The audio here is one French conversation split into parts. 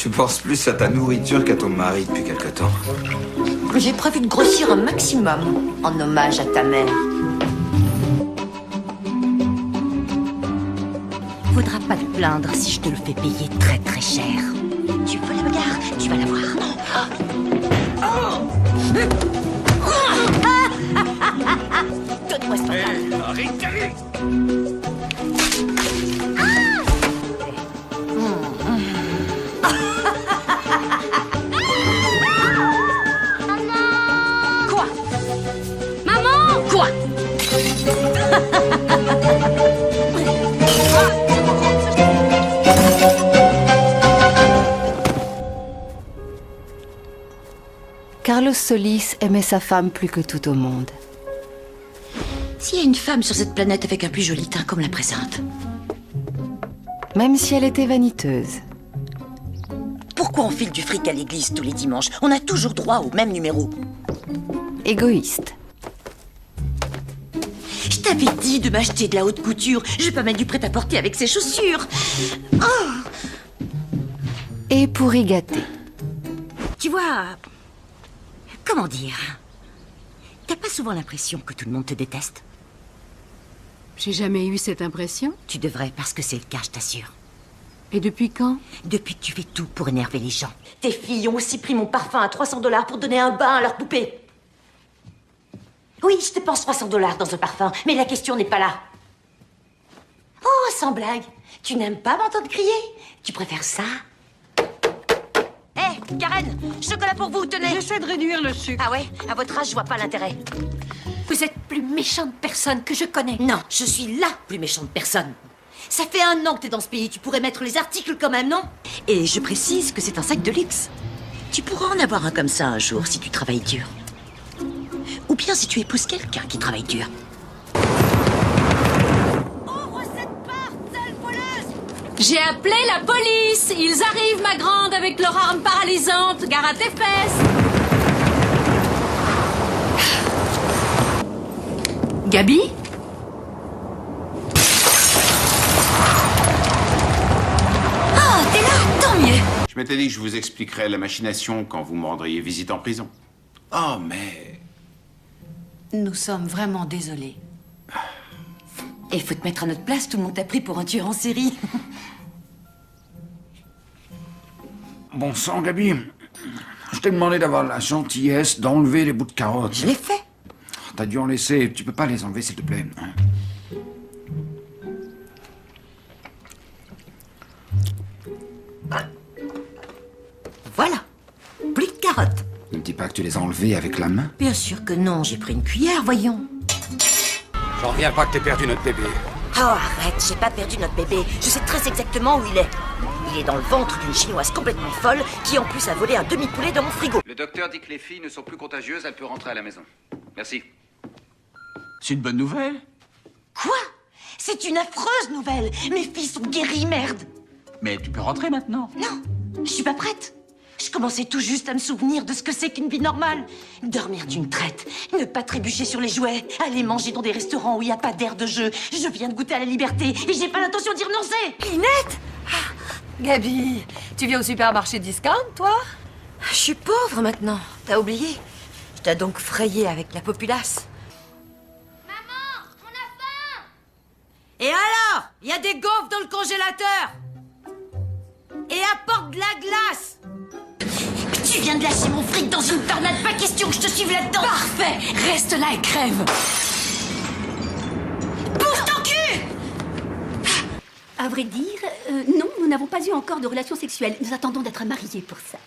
Tu penses plus à ta nourriture qu'à ton mari depuis quelque temps. J'ai prévu de grossir un maximum en hommage à ta mère. Faudra pas te plaindre si je te le fais payer très très cher. Tu veux la bagarre? Tu vas la voir. Donne-moi ce pantalon. Arrête, arrête. Quoi? Maman! Quoi? Carlos Solis aimait sa femme plus que tout au monde. S'il y a une femme sur cette planète avec un plus joli teint comme la présente, Même si elle était vaniteuse. pourquoi on file du fric à l'église tous les dimanches? On a toujours droit au même numéro. Égoïste. Je t'avais dit de m'acheter de la haute couture. Je vais pas mettre du prêt-à-porter avec ces chaussures. Et pour y gâter. Tu vois... Comment dire? T'as pas souvent l'impression que tout le monde te déteste? J'ai jamais eu cette impression. Tu devrais, parce que c'est le cas, je t'assure. Et depuis quand? Depuis que tu fais tout pour énerver les gens. Tes filles ont aussi pris mon parfum à 300 $ pour donner un bain à leur poupée. Oui, je dépense 300 $ dans un parfum, mais la question n'est pas là. Oh, sans blague, tu n'aimes pas m'entendre crier? Tu préfères ça? Hé, Karen, chocolat pour vous, tenez. J'essaie de réduire le sucre. Ah ouais? À votre âge, je vois pas l'intérêt. Vous êtes plus méchante personne que je connais. Non, je suis la plus méchante personne. Ça fait 1 an que t'es dans ce pays, tu pourrais mettre les articles quand même, non? Et je précise que c'est un sac de luxe. Tu pourras en avoir un comme ça un jour si tu travailles dur. Ou bien si tu épouses quelqu'un qui travaille dur. Ouvre cette porte, sale voleuse! J'ai appelé la police. Ils arrivent, ma grande, avec leur arme paralysante. Gare à tes fesses. Gabi? Ah, t'es là, tant mieux! Je m'étais dit que je vous expliquerais la machination quand vous me rendriez visite en prison. Oh, mais... Nous sommes vraiment désolés. Et faut te mettre à notre place, tout le monde t'a pris pour un tueur en série. Bon sang, Gabi. Je t'ai demandé d'avoir la gentillesse d'enlever les bouts de carottes. Je l'ai fait. T'as dû en laisser. Tu peux pas les enlever, s'il te plaît. Voilà. Plus de carottes. Ne me dis pas que tu les as enlevées avec la main. Bien sûr que non, j'ai pris une cuillère, voyons. J'en reviens pas que t'aies perdu notre bébé. Oh, arrête, j'ai pas perdu notre bébé. Je sais très exactement où il est. Il est dans le ventre d'une chinoise complètement folle qui en plus a volé un demi-poulet dans mon frigo. Le docteur dit que les filles ne sont plus contagieuses, elle peut rentrer à la maison. Merci. C'est une bonne nouvelle. Quoi? C'est une affreuse nouvelle. Mes filles sont guéries, merde. Mais tu peux rentrer maintenant. Non, je suis pas prête. Je commençais tout juste à me souvenir de ce que c'est qu'une vie normale. Dormir d'une traite, ne pas trébucher sur les jouets, aller manger dans des restaurants où il n'y a pas d'air de jeu. Je viens de goûter à la liberté et j'ai pas l'intention d'y renoncer. Linette? Gabi, tu viens au supermarché discount, toi? Je suis pauvre maintenant, t'as oublié? Je t'ai donc frayé avec la populace. Maman, on a faim! Et alors? Il y a des gaufres dans le congélateur. Et apporte de la glace. Tu viens de lâcher mon fric dans une tornade, pas question que je te suive là-dedans. Parfait! Reste là et crève! Bouffe ton cul! À vrai dire, non, nous n'avons pas eu encore de relations sexuelles. Nous attendons d'être mariés pour ça.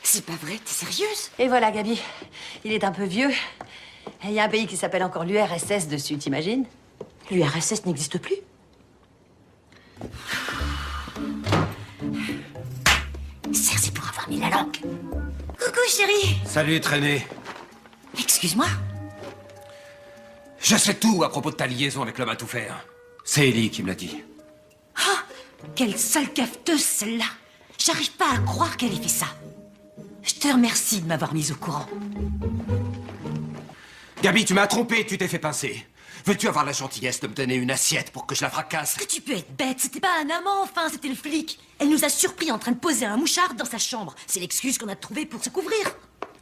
C'est pas vrai, t'es sérieuse? Et voilà, Gabi. Il est un peu vieux. Et il y a un pays qui s'appelle encore l'URSS dessus, t'imagines? L'URSS n'existe plus. Serre, pour avoir mis la langue. Coucou, chérie. Salut, traîné. Excuse-moi. Je sais tout à propos de ta liaison avec l'homme à tout faire. C'est Ellie qui me l'a dit. Ah, quelle sale cafeteuse, celle-là. J'arrive pas à croire qu'elle ait fait ça. Je te remercie de m'avoir mise au courant. Gabi, tu m'as trompé, tu t'es fait pincer. Veux-tu avoir la gentillesse de me donner une assiette pour que je la fracasse? Que tu peux être bête, c'était pas un amant, enfin, c'était le flic. Elle nous a surpris en train de poser un mouchard dans sa chambre. C'est l'excuse qu'on a trouvée pour se couvrir.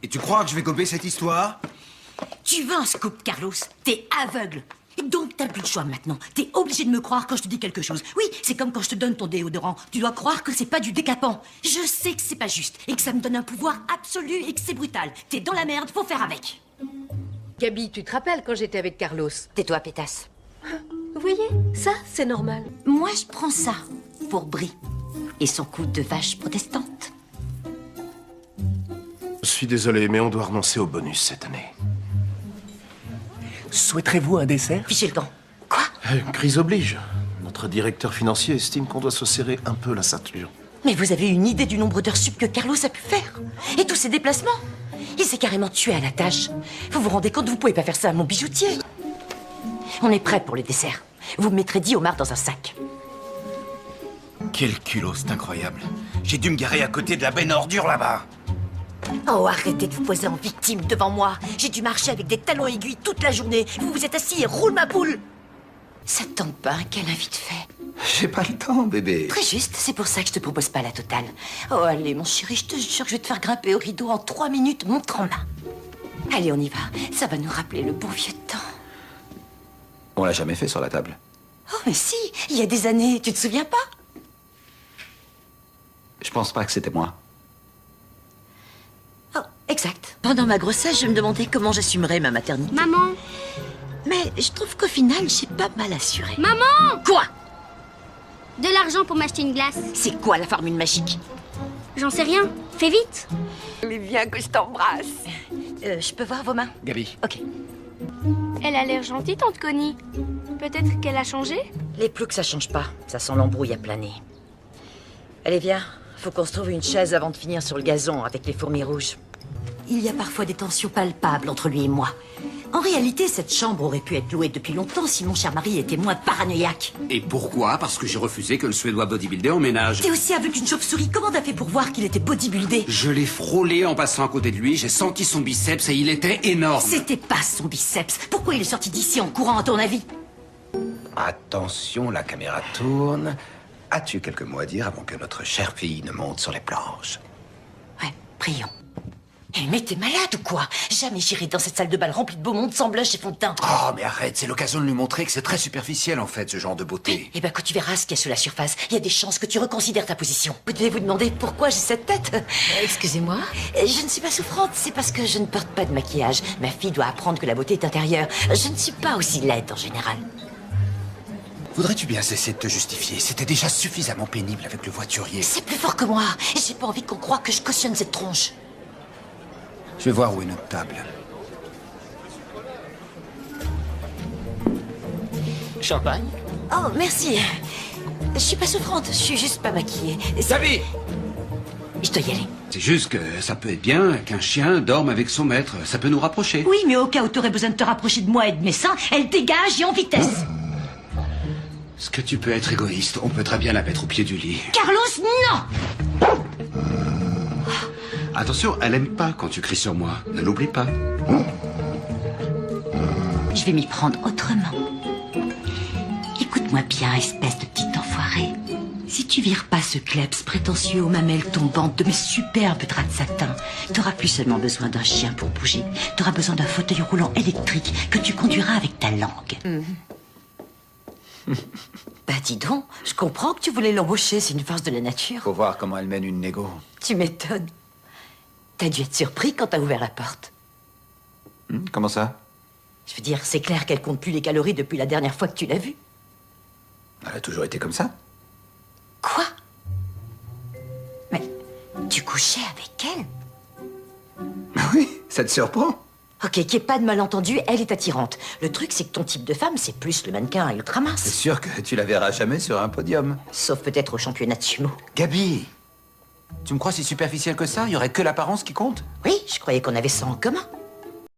Et tu crois que je vais gober cette histoire? Tu veux un scoop, Carlos? T'es aveugle. Donc t'as plus le choix maintenant. T'es obligé de me croire quand je te dis quelque chose. Oui, c'est comme quand je te donne ton déodorant. Tu dois croire que c'est pas du décapant. Je sais que c'est pas juste et que ça me donne un pouvoir absolu et que c'est brutal. T'es dans la merde, faut faire avec. Gabi, tu te rappelles quand j'étais avec Carlos? Tais-toi, pétasse. Vous voyez, ça, c'est normal. Moi, je prends ça pour Brie et son coup de vache protestante. Je suis désolé, mais on doit renoncer au bonus cette année. Souhaiterez-vous un dessert? Fichez le camp. Quoi? Crise oblige. Notre directeur financier estime qu'on doit se serrer un peu la ceinture. Mais vous avez une idée du nombre d'heures sup que Carlos a pu faire? Et tous ces déplacements? Il s'est carrément tué à la tâche. Vous vous rendez compte, vous pouvez pas faire ça à mon bijoutier. On est prêt pour le dessert. Vous me mettrez 10 homards dans un sac. Quel culot, c'est incroyable. J'ai dû me garer à côté de la benne à ordures là-bas. Oh, arrêtez de vous poser en victime devant moi. J'ai dû marcher avec des talons aiguilles toute la journée. Vous vous êtes assis et roule ma poule. Ça te tente pas un câlin vite fait? J'ai pas le temps, bébé. Très juste, c'est pour ça que je te propose pas la totale. Oh, allez, mon chéri, je te jure que je vais te faire grimper au rideau en 3 minutes, montre en main. Allez, on y va. Ça va nous rappeler le bon vieux temps. On l'a jamais fait sur la table. Oh, mais si, il y a des années, tu te souviens pas? Je pense pas que c'était moi. Oh, exact. Pendant ma grossesse, je me demandais comment j'assumerais ma maternité. Maman! Mais je trouve qu'au final, j'ai pas mal assuré. Maman! Quoi? De l'argent pour m'acheter une glace. C'est quoi la formule magique? J'en sais rien. Fais vite. Mais viens que je t'embrasse. Je peux voir vos mains? Gabi. Ok. Elle a l'air gentille, tante Connie. Peut-être qu'elle a changé? Les ploucs, ça change pas. Ça sent l'embrouille à planer. Allez, viens. Faut qu'on se trouve une chaise avant de finir sur le gazon avec les fourmis rouges. Il y a parfois des tensions palpables entre lui et moi. En réalité, cette chambre aurait pu être louée depuis longtemps si mon cher mari était moins paranoïaque. Et pourquoi? Parce que j'ai refusé que le Suédois bodybuildé emménage. T'es aussi aveugle qu'une chauve-souris. Comment t'as fait pour voir qu'il était bodybuildé? Je l'ai frôlé en passant à côté de lui, j'ai senti son biceps et il était énorme. C'était pas son biceps. Pourquoi il est sorti d'ici en courant, à ton avis? Attention, la caméra tourne. As-tu quelques mots à dire avant que notre chère fille ne monte sur les planches? Ouais, prions. Mais t'es malade ou quoi? Jamais j'irai dans cette salle de bal remplie de beau monde sans blush et fond de teint. Oh, mais arrête, c'est l'occasion de lui montrer que c'est très superficiel, en fait, ce genre de beauté. Eh ben, quand tu verras ce qu'il y a sous la surface, il y a des chances que tu reconsidères ta position. Vous devez vous demander pourquoi j'ai cette tête. Excusez-moi. Je ne suis pas souffrante, c'est parce que je ne porte pas de maquillage. Ma fille doit apprendre que la beauté est intérieure. Je ne suis pas aussi laide en général. Voudrais-tu bien cesser de te justifier? C'était déjà suffisamment pénible avec le voiturier. C'est plus fort que moi. Et j'ai pas envie qu'on croie que je cautionne cette tronche. Je vais voir où est notre table. Champagne? Oh, merci. Je suis pas souffrante, je suis juste pas maquillée. Gabi! Je dois y aller. C'est juste que ça peut être bien qu'un chien dorme avec son maître. Ça peut nous rapprocher. Oui, mais au cas où t'aurais besoin de te rapprocher de moi et de mes seins, elle dégage et en vitesse. Est-ce que tu peux être égoïste? On peut très bien la mettre au pied du lit. Carlos, non! Attention, elle aime pas quand tu cries sur moi. Ne l'oublie pas. Je vais m'y prendre autrement. Écoute-moi bien, espèce de petit enfoiré. Si tu vires pas ce klebs prétentieux aux mamelles tombantes de mes superbes draps de satin, t'auras plus seulement besoin d'un chien pour bouger. T'auras besoin d'un fauteuil roulant électrique que tu conduiras avec ta langue. Bah dis donc, je comprends que tu voulais l'embaucher, c'est une force de la nature. Faut voir comment elle mène une négo. Tu m'étonnes. T'as dû être surpris quand t'as ouvert la porte. Comment ça? Je veux dire, c'est clair qu'elle compte plus les calories depuis la dernière fois que tu l'as vue. Elle a toujours été comme ça. Quoi? Mais tu couchais avec elle? Oui, ça te surprend? Ok, qu'il n'y ait pas de malentendu, elle est attirante. Le truc, c'est que ton type de femme, c'est plus le mannequin ultra mince. C'est sûr que tu la verras jamais sur un podium. Sauf peut-être au championnat de sumo. Gabi! Tu me crois si superficiel que ça? Il y aurait que l'apparence qui compte? Oui, je croyais qu'on avait ça en commun.